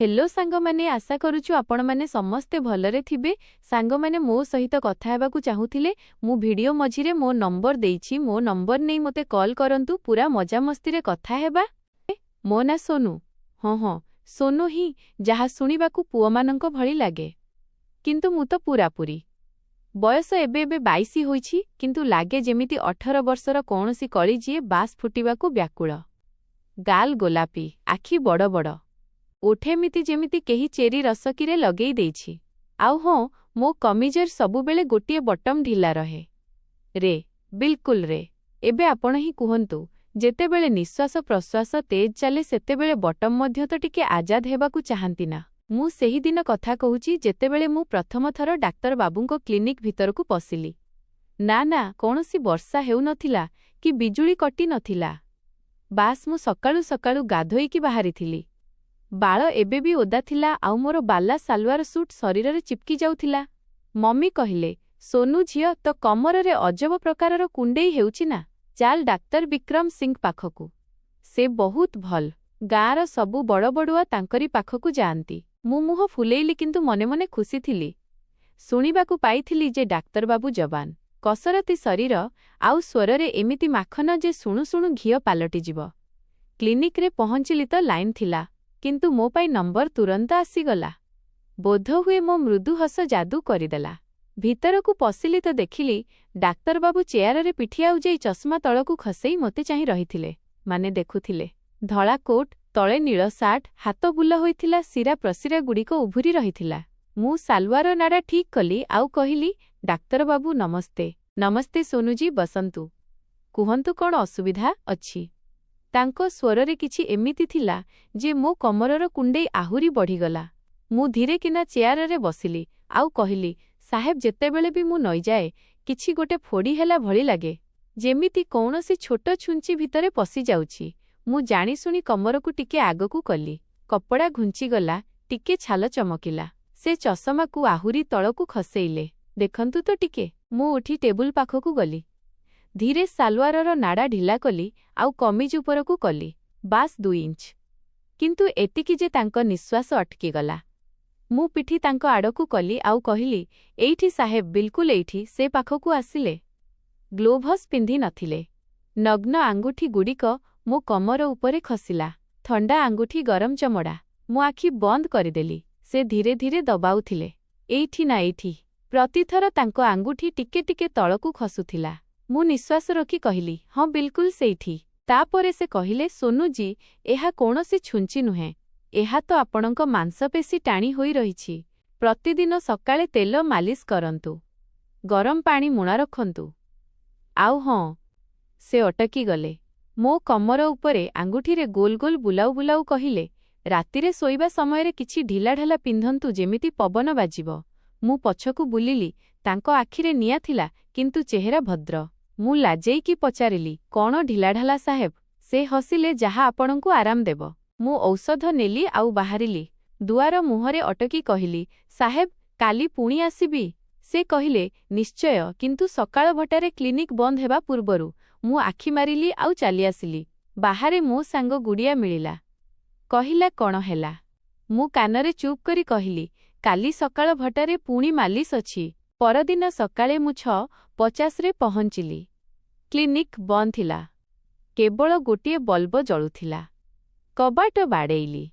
Hello सांग माने आशा करूछु आपण माने समस्ते भलरे थिबे। सांग माने मो सहित कथा हेबाकू चाहूथिले मु वीडियो मझिरे मो नंबर देइछि, मो नंबर नै मते कॉल करंतु, पूरा मजा मस्ती रे कथा हेबा। मो ना सोनू। हाँ सोनू ही, जहा सुनिबाकू पुओ मानंक भଳି लागे, किंतु मु तो पूरापूरी। बयस एबे 22 होइछि, किंतु लागे जेमिति 18 वर्षर कोनोसी कळी जिए बास फुटिबाकू व्याकुळ। गाल गोलापी, आखि बड़ बड़, ओठेमिति जेमिति केही चेरी रसकीरे लगेई देइछि। आउ हाँ, मो कमिजर सबुबेले गोटिए बटम ढिला रहे। रे बिल्कुल रे। एबे आपण ही कुहंतु, जेतेबेले निश्वास प्रश्वास तेज चले सेतेबेले बटम मध्य तो टिके आजाद हेबाकू चाहंती ना। मु सेही दिन कथा कहूची जेतेबेले मु प्रथम थर डाक्तर बाबूंको क्लिनिक भितरकू पसिली। ना कोनोसी वर्षा हेउ नथिला कि बिजुली कटी नथिला। बास मु सकाळू सकाळू गाधोईकी बाहारी थिली। बाळ एबे भी ओदा थिला, आउ मोर बाला सालवार सूट शरीर रे चिपकी जाउथिला। मम्मी कहिले, सोनू झियो तो कमर रे अजब प्रकारर कुंडेई हेउची ना, चाल डाक्तर विक्रम सिंह पाखकू। से बहुत भल। गाँर सबु बड़ बड़ुआ तांकरी पाखकू जाआंती। मु मुह फुलेइली, किंतु मने मने खुशी थिली। सुनिबाकू पाइथिली जे डाक्तर बाबू जवान, कसरती शरीर, आउ स्वर रे एमिति माखन जे शुणु शुणु घियो पालटी जिवो। क्लिनिक रे पहुंचिली तो लाइन थिला, किंतु मो पाई नंबर तुरंत आसीगला। बोध हुए मो मृदु हस जादू करिदेला। भीतरकू पसिली तो देखिली डाक्तर बाबू चेयर रे पिठिया उजाई चश्मा तळकू खसेई मते चाहि रहिथिले, माने देखुथिले। धळा कोट, तळे नीळ सार्ट, हाथ बुला होइथिला, सिरा प्रसिरा गुड़िक उभुरी रहिथिला। मु सालवार नाडा ठीक कली, आउ कहिली, डाक्तर बाबू नमस्ते। नमस्ते सोनूजी, बसंतु। कुहंतु कोन असुविधा अछि। तांको स्वररे किछि एमिति थिला जे मो कमरर कुंडेई आहुरी बढ़ीगला। मु धीरे किना चेयर रे बसिली, आउ कहिली, साहेब जेतेबेले भी मु नई जाए किछि गोटे फोड़ी हेला भଳି लागे, जेमिति कौनसी छोट छुंची भितरे पसी जाउछि। मु जानी सुनी कमरकू टिके आगकू कली। कपड़ा घुंची गला, टिके छाल चमकिला। से चषमाकू आहुरी तळकू खसेइले। देखंतु तो टिके। मु उठी टेबुल पाखकू गली। धीरे सालवारर नाडा ढिला कली, आउ कमिज उपरकू कली, बास 2 इंच। किंतु एतिकी जे तांको निश्वास अटकी गला। मु पिठी तांको आड़कू कली, आउ कहिली, एइठी साहेब, बिल्कुल एइठी। से पाखकू आसिले। ग्लोभस पिंधि नथिले। नग्न आंगुठी गुड़िक मो कमर उपरे खसिला। थंडा आंगुठी, गरम चमड़ा। मु आखि बंद करिदेली। से धीरे धीरे दबाउथिले। एइठी ना एइठी। प्रतिथर तांको आंगुठी टिके टिके तळकू खसुथिला। मु निश्वास रखी कहिली, हाँ बिल्कुल सेइठी। तापरे से कहिले, सोनूजी, एहा कोनोसी छुंची नुहे, एहा तो आपणक मांसपेशी टाणी होई रहिछि। प्रतिदिन सकाळे तेल मालिश करंतु, गरम पानी मुणा रखंतु। आउ हाँ, से अटकी गले। मो कमर उपरे आंगुठी रे गोल गोल बुलाउ बुलाउ कहिले, रातिरे सोइबा समयरे किछि ढिला ढाला पिंधंतु जेमिति पवन बाजिबो। मु पछकू बुलिली। तांको आखिरे निया थिला, किंतु चेहरा भद्र। मु लाजेई की पचारिली, कौन ढिला ढाला साहेब। से हसिले, जहा आपणकू आराम देव। मु औषध नेली, आउ बाहरिली। दुआर मुहरे अटकी कहिली, साहेब, काली पुणी आसीबी। से कहिले, निश्चय, किंतु सकाळ भटारे क्लिनिक बंद हेबा पूर्वरु। मु आखि मारिली, आउ चाली आसिली। बाहारे मो सांग गुड़िया मिलिला। कहिला, कौन हेला। मु कानरे चुप करी कहिली, काली सकाळ भटारे पुणी मालिश अछि। परदिन सकाळे मु 6:50 रे पहुंचिली। क्लिनिक बंद थिला। केवल गोटिए बल्ब जळुथिला। कबाट बाड़ेइली।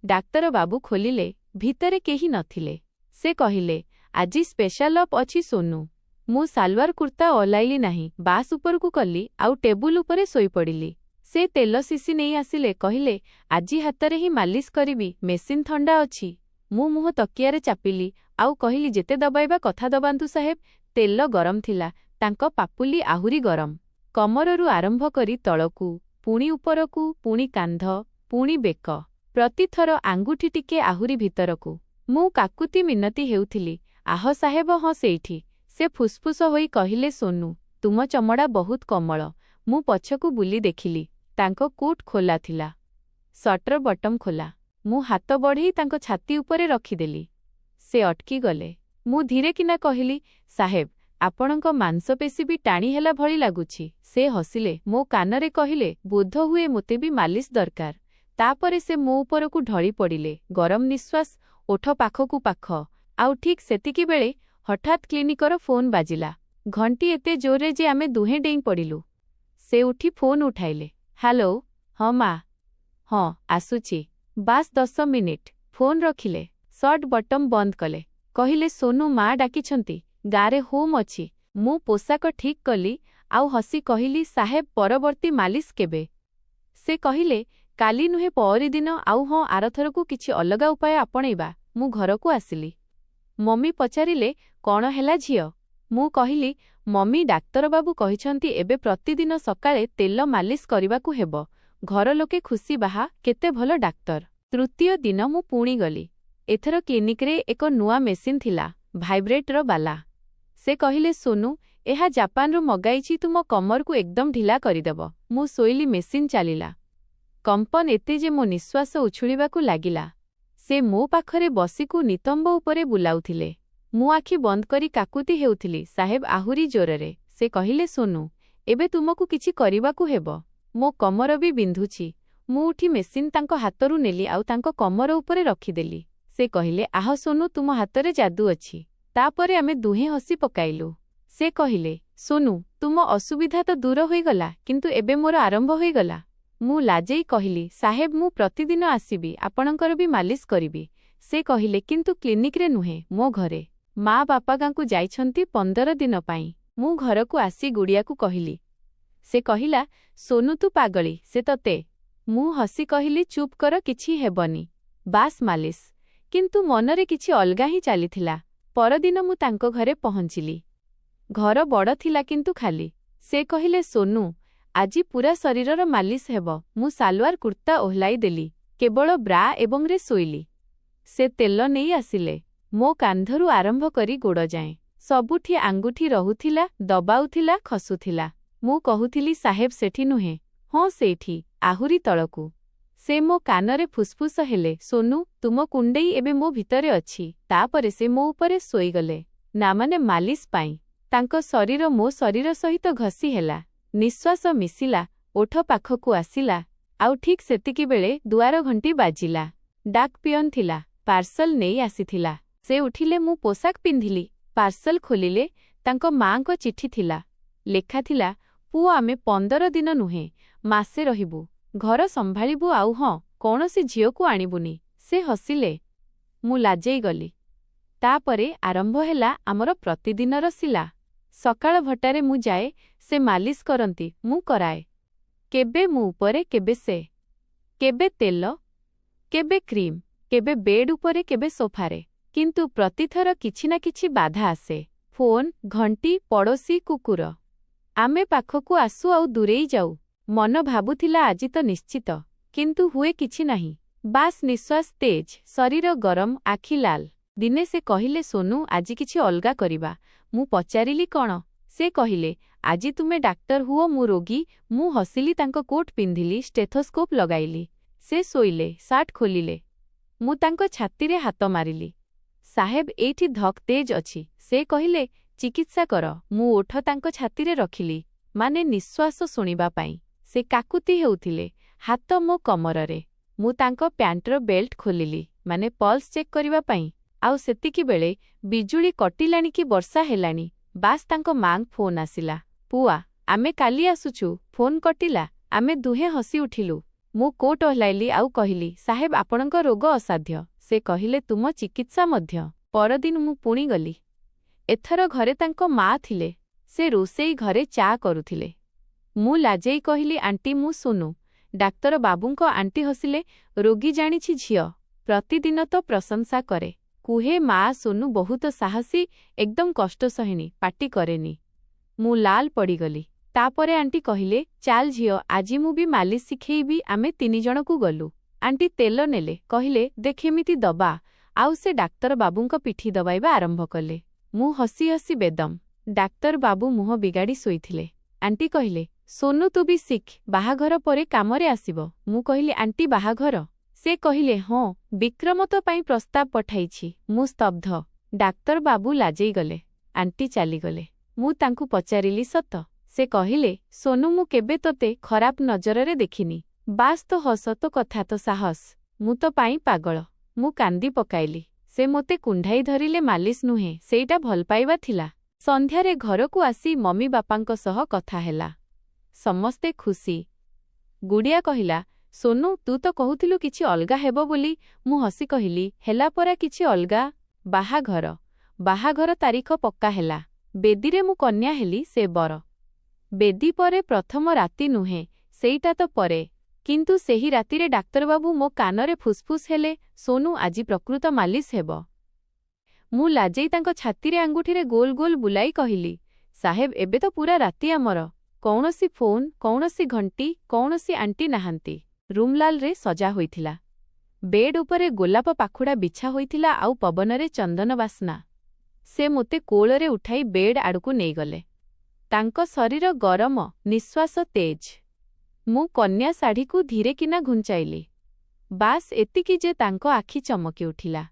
डाक्तर बाबू खोलिले। भितरे केही नथिले। से कहिले, आजी स्पेशल अप अछि सोनू। मु सालवार कुर्ता ओलाइली नाही, बास उपरकू कली, आउ टेबुल उपरे सोई पड़िली। से तेल सीसी नहीं आसिले, कहिले, आजी हातरे ही मालिश करिबी, मेसिन थंडा अछि। मु मुह तकियारे चापिली, आउ कहिली, जेते दबाइबा कथा दबांतु साहेब। तेल गरम थिला, तांको पापुली आहुरी गरम। कमररू आरंभ करी तळकू, पुणी उपरकू, पुणी कांध, पुणी बेक, प्रतिथर आंगुठी टिके आहुरी भितरकू। मु काकुति मिनती हेउथिली, आह साहेब, हाँ सेइठी। से फुसफुस होई कहिले, सोनू, तुम चमड़ा बहुत कोमल। मु पछकू बुली देखिली। तांको कोट खोला थिला, शर्टर बटम खोला। मु हाथ बढ़ेई तांको छाती उपरे रखिदेली। से अटकी गले। मु धीरे किना कहिली, साहेब, आपणक मांसपेशी भी टाणी हेला भଳି लागुछि। से हसिले। मो कानरे कहिले, बोध हुए मोते भी मालिश दरकार। ତାପରେ ସେ ମୋ ଉପରକୁ ଢଳି ପଡ଼ିଲେ। ଗରମ ନିଶ୍ୱାସ, ଓଠ ପାଖକୁ ପାଖ। ଆଉ ଠିକ୍ ସେତିକିବେଳେ ହଠାତ୍ କ୍ଲିନିକର ଫୋନ୍ ବାଜିଲା। ଘଣ୍ଟି ଏତେ ଜୋରରେ ଯେ ଆମେ ଦୁହେଁ ଡେଇଁ ପଡ଼ିଲୁ। ସେ ଉଠି ଫୋନ୍ ଉଠାଇଲେ। ହ୍ୟାଲୋ। ହଁ ମା। ହଁ ଆସୁଛି। ବାସ୍ 10 ମିନିଟ୍। ଫୋନ୍ ରଖିଲେ। ସର୍ଟ ବଟମ୍ ବନ୍ଦ କଲେ। କହିଲେ ସୋନୁ ମା ଡାକିଛନ୍ତି। ଗାଁରେ ହୋମ୍ ଅଛି। ମୁଁ ପୋଷାକ ଠିକ୍ କଲି ଆଉ ହସି କହିଲି ସାହେବ ପରବର୍ତ୍ତୀ ମାଲିସ କେବେ? ସେ କହିଲେ କାଲି ନୁହେଁ ପଅରିଦିନ। ଆଉ ହଁ ଆରଥରକୁ କିଛି ଅଲଗା ଉପାୟ ଆପଣେଇବା। ମୁଁ ଘରକୁ ଆସିଲି। ମମି ପଚାରିଲେ କ'ଣ ହେଲା ଝିଅ? ମୁଁ କହିଲି ମମି ଡାକ୍ତରବାବୁ କହିଛନ୍ତି ଏବେ ପ୍ରତିଦିନ ସକାଳେ ତେଲ ମାଲିସ କରିବାକୁ ହେବ। ଘରଲୋକେ ଖୁସି। ବାହା କେତେ ଭଲ ଡାକ୍ତର। ତୃତୀୟ ଦିନ ମୁଁ ପୁଣି ଗଲି। ଏଥର କ୍ଲିନିକରେ ଏକ ନୂଆ ମେସିନ୍ ଥିଲା, ଭାଇବ୍ରେଟର ବାଲା। ସେ କହିଲେ ସୋନୁ ଏହା ଜାପାନରୁ ମଗାଇଛି, ତୁମ କମରକୁ ଏକଦମ ଢିଲା କରିଦେବ। ମୁଁ ଶୋଇଲି, ମେସିନ୍ ଚାଲିଲା। କମ୍ପନ ଏତେ ଯେ ମୋ ନିଶ୍ୱାସ ଉଛୁଳିବାକୁ ଲାଗିଲା। ସେ ମୋ ପାଖରେ ବସିକୁ ନିତମ୍ବ ଉପରେ ବୁଲାଉଥିଲେ। ମୁଁ ଆଖି ବନ୍ଦ କରି କାକୁତି ହେଉଥିଲି। ସାହେବ ଆହୁରି ଜୋରରେ। ସେ କହିଲେ ସୋନୁ ଏବେ ତୁମକୁ କିଛି କରିବାକୁ ହେବ। ମୋ କମର ବି ବିନ୍ଧୁଛି। ମୁଁ ଉଠି ମେସିନ୍ ତାଙ୍କ ହାତରୁ ନେଲି ଆଉ ତାଙ୍କ କମର ଉପରେ ରଖିଦେଲି। ସେ କହିଲେ ଆହ ସୋନୁ ତୁମ ହାତରେ ଯାଦୁ ଅଛି। ତାପରେ ଆମେ ଦୁହେଁ ହସି ପକାଇଲୁ। ସେ କହିଲେ ସୋନୁ ତୁମ ଅସୁବିଧା ତ ଦୂର ହୋଇଗଲା, କିନ୍ତୁ ଏବେ ମୋର ଆରମ୍ଭ ହୋଇଗଲା। ମୁଁ ଲାଜେଇ କହିଲି ସାହେବ ମୁଁ ପ୍ରତିଦିନ ଆସିବି, ଆପଣଙ୍କର ବି ମାଲିସ କରିବି। ସେ କହିଲେ କିନ୍ତୁ କ୍ଲିନିକରେ ନୁହେଁ, ମୋ ଘରେ। ମା ବାପା ଗାଁକୁ ଯାଇଛନ୍ତି 15 ଦିନ ପାଇଁ। ମୁଁ ଘରକୁ ଆସି ଗୁଡ଼ିଆକୁ କହିଲି। ସେ କହିଲା ସୋନୁ ତୁ ପାଗଳି, ସେ ତତେ। ମୁଁ ହସି କହିଲି ଚୁପ୍ କର, କିଛି ହେବନି। ବାସ୍ ମାଲିସ। କିନ୍ତୁ ମନରେ କିଛି ଅଲଗା ହିଁ ଚାଲିଥିଲା। ପରଦିନ ମୁଁ ତାଙ୍କ ଘରେ ପହଞ୍ଚିଲି। ଘର ବଡ଼ ଥିଲା କିନ୍ତୁ ଖାଲି। ସେ କହିଲେ ସୋନୁ ଆଜି ପୁରା ଶରୀରର ମାଲିସ ହେବ। ମୁଁ ସାଲୱାର କୁର୍ତ୍ତା ଓହ୍ଲାଇ ଦେଲି, କେବଳ ବ୍ରା ଏବଂରେ ଶୋଇଲି। ସେ ତେଲ ନେଇ ଆସିଲେ। ମୋ କାନ୍ଧରୁ ଆରମ୍ଭ କରି ଗୋଡ଼ ଯାଏଁ ସବୁଠି ଆଙ୍ଗୁଠି ରହୁଥିଲା, ଦବାଉଥିଲା, ଖସୁଥିଲା। ମୁଁ କହୁଥିଲି ସାହେବ ସେଠି ନୁହେଁ। ହଁ ସେଇଠି, ଆହୁରି ତଳକୁ। ସେ ମୋ କାନରେ ଫୁସଫୁସ ହେଲେ ସୋନୁ ତୁମ କୁଣ୍ଡେଇ ଏବେ ମୋ ଭିତରେ ଅଛି। ତାପରେ ସେ ମୋ ଉପରେ ଶୋଇଗଲେ। ନା ମାନେ ମାଲିସ ପାଇଁ। ତାଙ୍କ ଶରୀର ମୋ ଶରୀର ସହିତ ଘଷି ହେଲା। ନିଶ୍ୱାସ ମିଶିଲା, ଓଠ ପାଖକୁ ଆସିଲା। ଆଉ ଠିକ୍ ସେତିକିବେଳେ ଦୁଆର ଘଣ୍ଟି ବାଜିଲା। ଡାକ୍ ପିଅନ ଥିଲା, ପାର୍ସଲ ନେଇ ଆସିଥିଲା। ସେ ଉଠିଲେ, ମୁଁ ପୋଷାକ ପିନ୍ଧିଲି। ପାର୍ସଲ ଖୋଲିଲେ, ତାଙ୍କ ମାଙ୍କ ଚିଠି ଥିଲା। ଲେଖାଥିଲା ପୁଅ ଆମେ 15 ଦିନ ନୁହେଁ, ମାସେ ରହିବୁ। ଘର ସମ୍ଭାଳିବୁ ଆଉ ହଁ କୌଣସି ଝିଅକୁ ଆଣିବୁନି। ସେ ହସିଲେ। ମୁଁ ଲାଜେଇ ଗଲି। ତାପରେ ଆରମ୍ଭ ହେଲା ଆମର ପ୍ରତିଦିନର ଶିଲା। ସକାଳ ଭଟାରେ ମୁଁ ଯାଏ, ସେ ମାଲିସ କରନ୍ତି, ମୁଁ କରାଏ। କେବେ ମୁଁ ଉପରେ, କେବେ ସେ। କେବେ ତେଲ, କେବେ କ୍ରିମ୍, କେବେ ବେଡ୍ ଉପରେ, କେବେ ସୋଫାରେ। କିନ୍ତୁ ପ୍ରତିଥର କିଛି ନା କିଛି ବାଧା ଆସେ। ଫୋନ୍, ଘଣ୍ଟି, ପଡ଼ୋଶୀ, କୁକୁର। ଆମେ ପାଖକୁ ଆସୁ ଆଉ ଦୂରେଇ ଯାଉ। ମନ ଭାବୁଥିଲା ଆଜି ତ ନିଶ୍ଚିତ। କିନ୍ତୁ ହୁଏ କିଛି ନାହିଁ। ବାସ୍ ନିଶ୍ୱାସ ତେଜ, ଶରୀର ଗରମ, ଆଖି ଲାଲ। ଦିନେ ସେ କହିଲେ ସୋନୁ ଆଜି କିଛି ଅଲଗା କରିବା। ମୁଁ ପଚାରିଲି କ'ଣ? ସେ କହିଲେ ଆଜି ତୁମେ ଡାକ୍ତର ହୁଅ, ମୁଁ ରୋଗୀ। ମୁଁ ହସିଲି, ତାଙ୍କ କୋଟ୍ ପିନ୍ଧିଲି, ଷ୍ଟେଥୋସ୍କୋପ୍ ଲଗାଇଲି। ସେ ଶୋଇଲେ, ସାର୍ଟ ଖୋଲିଲେ। ମୁଁ ତାଙ୍କ ଛାତିରେ ହାତ ମାରିଲି। ସାହେବ ଏଇଠି ଧକ୍ ତେଜ ଅଛି। ସେ କହିଲେ ଚିକିତ୍ସା କର। ମୁଁ ଓଠ ତାଙ୍କ ଛାତିରେ ରଖିଲି, ମାନେ ନିଶ୍ୱାସ ଶୁଣିବା ପାଇଁ। ସେ କାକୁତି ହେଉଥିଲେ। ହାତ ମୋ କମରରେ। ମୁଁ ତାଙ୍କ ପ୍ୟାଣ୍ଟର ବେଲ୍ଟ ଖୋଲିଲି, ମାନେ ପଲ୍ସ ଚେକ୍ କରିବା ପାଇଁ। ଆଉ ସେତିକିବେଳେ ବିଜୁଳି କଟିଲାଣି କି ବର୍ଷା ହେଲାଣି। ବାସ୍ ତାଙ୍କ ମାଙ୍କ ଫୋନ୍ ଆସିଲା। ପୁଆ ଆମେ କାଲି ଆସୁଛୁ। ଫୋନ୍ କଟିଲା। ଆମେ ଦୁହେଁ ହସି ଉଠିଲୁ। ମୁଁ କୋଟ୍ ଓହ୍ଲାଇଲି ଆଉ କହିଲି ସାହେବ ଆପଣଙ୍କ ରୋଗ ଅସାଧ୍ୟ। ସେ କହିଲେ ତୁମ ଚିକିତ୍ସା ମଧ୍ୟ। ପରଦିନ ମୁଁ ପୁଣି ଗଲି। ଏଥର ଘରେ ତାଙ୍କ ମା ଥିଲେ। ସେ ରୋଷେଇ ଘରେ ଚା କରୁଥିଲେ। ମୁଁ ଲାଜେଇ କହିଲି ଆଣ୍ଟି ମୁଁ ସୋନୁ। ଡାକ୍ତର ବାବୁଙ୍କ ଆଣ୍ଟି ହସିଲେ। ରୋଗୀ ଜାଣିଛି ଝିଅ, ପ୍ରତିଦିନ ତ ପ୍ରଶଂସା କରେ। କୁହେ ମା ସୋନୁ ବହୁତ ସାହସୀ, ଏକଦମ କଷ୍ଟ ସହିନି, ପାଟି କରେନି। ମୁଁ ଲାଲ ପଡ଼ିଗଲି। ତାପରେ ଆଣ୍ଟି କହିଲେ ଚାଲ ଝିଅ, ଆଜି ମୁଁ ବି ମାଲିସ ଶିଖେଇବି। ଆମେ 3 ଜଣକୁ ଗଲୁ। ଆଣ୍ଟି ତେଲ ନେଲେ, କହିଲେ ଦେଖ ଏମିତି ଦବା। ଆଉ ସେ ଡାକ୍ତର ବାବୁଙ୍କ ପିଠି ଦବାଇବା ଆରମ୍ଭ କଲେ। ମୁଁ ହସି ହସି ବେଦମ। ଡାକ୍ତର ବାବୁ ମୁହଁ ବିଗାଡ଼ି ଶୋଇଥିଲେ। ଆଣ୍ଟି କହିଲେ ସୋନୁ ତୁ ବି ଶିଖ, ବାହାଘର ପରେ କାମରେ ଆସିବ। ମୁଁ କହିଲି ଆଣ୍ଟି ବାହାଘର? ସେ କହିଲେ ହଁ, ବିକ୍ରମ ତୋ ପାଇଁ ପ୍ରସ୍ତାବ ପଠାଇଛି। ମୁଁ ସ୍ତବ୍ଧ। ଡାକ୍ତର ବାବୁ ଲାଜେଇ ଗଲେ। ଆଣ୍ଟି ଚାଲିଗଲେ। ମୁଁ ତାଙ୍କୁ ପଚାରିଲି ସତ? ସେ କହିଲେ ସୋନୁ ମୁଁ କେବେ ତୋତେ ଖରାପ ନଜରରେ ଦେଖିନି। ବାସ୍ ତ ହସ ତ କଥା ତ ସାହସ। ମୁଁ ତ ପାଇଁ ପାଗଳ। ମୁଁ କାନ୍ଦି ପକାଇଲି। ସେ ମୋତେ କୁଣ୍ଢାଇ ଧରିଲେ ମାଲିସ ନୁହେଁ, ସେଇଟା ଭଲପାଇବା ଥିଲା। ସନ୍ଧ୍ୟାରେ ଘରକୁ ଆସି ମମି ବାପାଙ୍କ ସହ କଥା ହେଲା। ସମସ୍ତେ ଖୁସି। ଗୁଡ଼ିଆ କହିଲା, ସୋନୁ ତୁ ତ କହୁଥିଲୁ କିଛି ଅଲଗା ହେବ ବୋଲି। ମୁଁ ହସି କହିଲି, ହେଲା ପରା କିଛି ଅଲଗା। ବାହାଘର। ବାହାଘର ତାରିଖ ପକ୍କା ହେଲା। ବେଦୀରେ ମୁଁ କନ୍ୟା ହେଲି, ସେ ବର। ବେଦୀ ପରେ ପ୍ରଥମ ରାତି ନୁହେଁ, ସେଇଟା ତ ପରେ। କିନ୍ତୁ ସେହି ରାତିରେ ଡାକ୍ତରବାବୁ ମୋ କାନରେ ଫୁସ୍ଫୁସ୍ ହେଲେ, ସୋନୁ ଆଜି ପ୍ରକୃତ ମାଲିସ ହେବ। ମୁଁ ଲାଜେଇ ତାଙ୍କ ଛାତିରେ ଆଙ୍ଗୁଠିରେ ଗୋଲ ଗୋଲ ବୁଲାଇ କହିଲି, ସାହେବ ଏବେ ତ ପୁରା ରାତି ଆମର। କୌଣସି ଫୋନ୍, କୌଣସି ଘଣ୍ଟି, କୌଣସି ଆଣ୍ଟି ନାହାନ୍ତି। ରୁମ୍ଲାଲରେ ସଜା ହୋଇଥିଲା। ବେଡ୍ ଉପରେ ଗୋଲାପ ପାଖୁଡ଼ା ବିଛା ହୋଇଥିଲା ଆଉ ପବନରେ ଚନ୍ଦନ ବାସ୍ନା। ସେ ମୋତେ କୋଳରେ ଉଠାଇ ବେଡ୍ ଆଡ଼କୁ ନେଇଗଲେ। ତାଙ୍କ ଶରୀର ଗରମ, ନିଶ୍ୱାସ ତେଜ। ମୁଁ କନ୍ୟା ଶାଢ଼ୀକୁ ଧୀରେ କିନା ଘୁଞ୍ଚାଇଲି। ବାସ୍ ଏତିକି ଯେ ତାଙ୍କ ଆଖି ଚମକି ଉଠିଲା।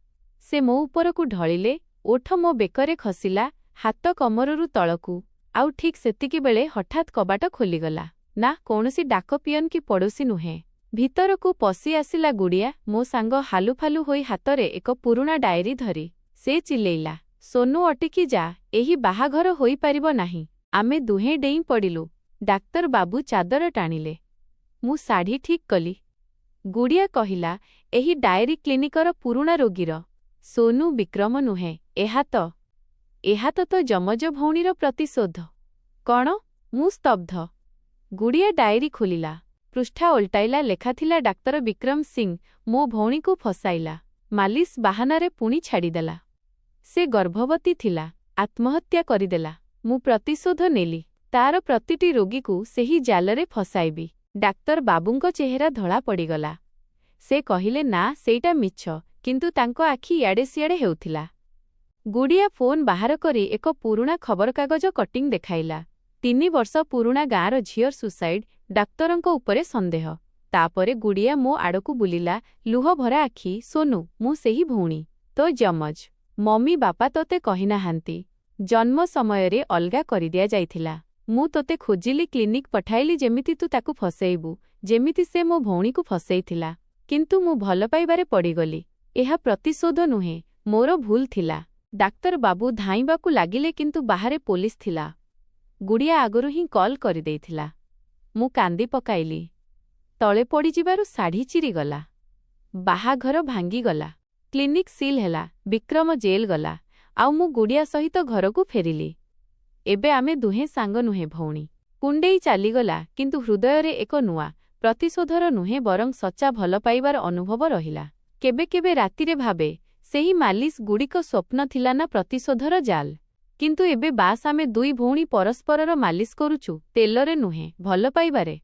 ସେ ମୋ ଉପରକୁ ଢଳିଲେ, ଓଠ ମୋ ବେକରେ ଖସିଲା, ହାତ କମରରୁ ତଳକୁ। ଆଉ ଠିକ୍ ସେତିକିବେଳେ ହଠାତ୍ କବାଟ ଖୋଲିଗଲା। ନା କୌଣସି ଡାକ ପିଅନ କି ପଡ଼ୋଶୀ ନୁହେଁ। ଭିତରକୁ ପଶି ଆସିଲା ଗୁଡ଼ିଆ, ମୋ ସାଙ୍ଗ ହାଲୁଫାଲୁ ହୋଇ ହାତରେ ଏକ ପୁରୁଣା ଡାଏରୀ ଧରି। ସେ ଚିଲେଇଲା, ସୋନୁ ଅଟିକି ଯା, ଏହି ବାହାଘର ହୋଇପାରିବ ନାହିଁ। ଆମେ ଦୁହେଁ ଡେଇଁ ପଡ଼ିଲୁ। ଡାକ୍ତର ବାବୁ ଚାଦର ଟାଣିଲେ। ମୁଁ ଶାଢ଼ୀ ଠିକ୍ କଲି। ଗୁଡ଼ିଆ କହିଲା, ଏହି ଡାଏରୀ କ୍ଲିନିକର ପୁରୁଣା ରୋଗୀର। ସୋନୁ ବିକ୍ରମ ନୁହେଁ, ଏହା ତ ଯମଜ ଭଉଣୀର ପ୍ରତିଶୋଧ। କ'ଣ? ମୁଁ ସ୍ତବ୍ଧ। ଗୁଡ଼ିଆ ଡାଏରୀ ଖୋଲିଲା। ପୃଷ୍ଠା ଓଲଟାଇଲା, ଲେଖାଥିଲା ଡାକ୍ତର ବିକ୍ରମ ସିଂ ମୋ ଭଉଣୀକୁ ଫସାଇଲା। ମାଲିସ ବାହାନାରେ ପୁଣି ଛାଡ଼ିଦେଲା। ସେ ଗର୍ଭବତୀ ଥିଲା। ଆତ୍ମହତ୍ୟା କରିଦେଲା। ମୁଁ ପ୍ରତିଶୋଧ ନେଲି। ତାର ପ୍ରତିଟି ରୋଗୀକୁ ସେହି ଜାଲରେ ଫସାଇବି। ଡାକ୍ତର ବାବୁଙ୍କ ଚେହେରା ଧଳା ପଡ଼ିଗଲା। ସେ କହିଲେ, ନା ସେଇଟା ମିଛ, କିନ୍ତୁ ତାଙ୍କ ଆଖି ଇଆଡ଼େ ସିଆଡ଼େ ହେଉଥିଲା। ଗୁଡ଼ିଆ ଫୋନ୍ ବାହାର କରି ଏକ ପୁରୁଣା ଖବରକାଗଜ କଟିଂ ଦେଖାଇଲା। 3 ବର୍ଷ ପୁରୁଣା ଗାଁର ଝିଅର ସୁସାଇଡ୍, ଡାକ୍ତରଙ୍କ ଉପରେ ସନ୍ଦେହ। ତାପରେ ଗୁଡ଼ିଆ ମୋ ଆଡ଼କୁ ବୁଲିଲା, ଲୁହଭରା ଆଖି, ସୋନୁ ମୁଁ ସେହି ଭଉଣୀ, ତୋ ଯମଜ। ମମି ବାପା ତୋତେ କହିନାହାନ୍ତି। ଜନ୍ମ ସମୟରେ ଅଲଗା କରିଦିଆଯାଇଥିଲା। ମୁଁ ତୋତେ ଖୋଜିଲି, କ୍ଲିନିକ୍ ପଠାଇଲି ଯେମିତି ତୁ ତାକୁ ଫସେଇବୁ, ଯେମିତି ସେ ମୋ ଭଉଣୀକୁ ଫସେଇଥିଲା। କିନ୍ତୁ ମୁଁ ଭଲ ପାଇବାରେ ପଡ଼ିଗଲି। ଏହା ପ୍ରତିଶୋଧ ନୁହେଁ, ମୋର ଭୁଲ ଥିଲା। ଡାକ୍ତର ବାବୁ ଧାଇଁବାକୁ ଲାଗିଲେ କିନ୍ତୁ ବାହାରେ ପୋଲିସ ଥିଲା। ଗୁଡ଼ିଆ ଆଗରୁ ହିଁ କଲ୍ କରିଦେଇଥିଲା। ମୁଁ କାନ୍ଦି ପକାଇଲି। ତଳେ ପଡ଼ିଯିବାରୁ ଶାଢ଼ୀ ଚିରିଗଲା। ବାହାଘର ଭାଙ୍ଗିଗଲା। କ୍ଲିନିକ୍ ସିଲ୍ ହେଲା। ବିକ୍ରମ ଜେଲ୍ ଗଲା। ଆଉ ମୁଁ ଗୁଡ଼ିଆ ସହିତ ଘରକୁ ଫେରିଲି। ଏବେ ଆମେ ଦୁହେଁ ସାଙ୍ଗ ନୁହେଁ, ଭଉଣୀ। କୁଣ୍ଡେଇ ଚାଲିଗଲା, କିନ୍ତୁ ହୃଦୟରେ ଏକ ନୂଆ, ପ୍ରତିଶୋଧର ନୁହେଁ ବରଂ ସଚ୍ଚା ଭଲ ପାଇବାର ଅନୁଭବ ରହିଲା। କେବେ କେବେ ରାତିରେ ଭାବେ, ସେହି ମାଲିସ ଗୁଡ଼ିକ ସ୍ୱପ୍ନ ଥିଲା ନା ପ୍ରତିଶୋଧର ଜାଲ। କିନ୍ତୁ ଏବେ ବାସ୍ ଆମେ ଦୁଇ ଭଉଣୀ ପରସ୍ପରର ମାଲିସ କରୁଛୁ, ତେଲରେ ନୁହେଁ, ଭଲ ପାଇବାରେ।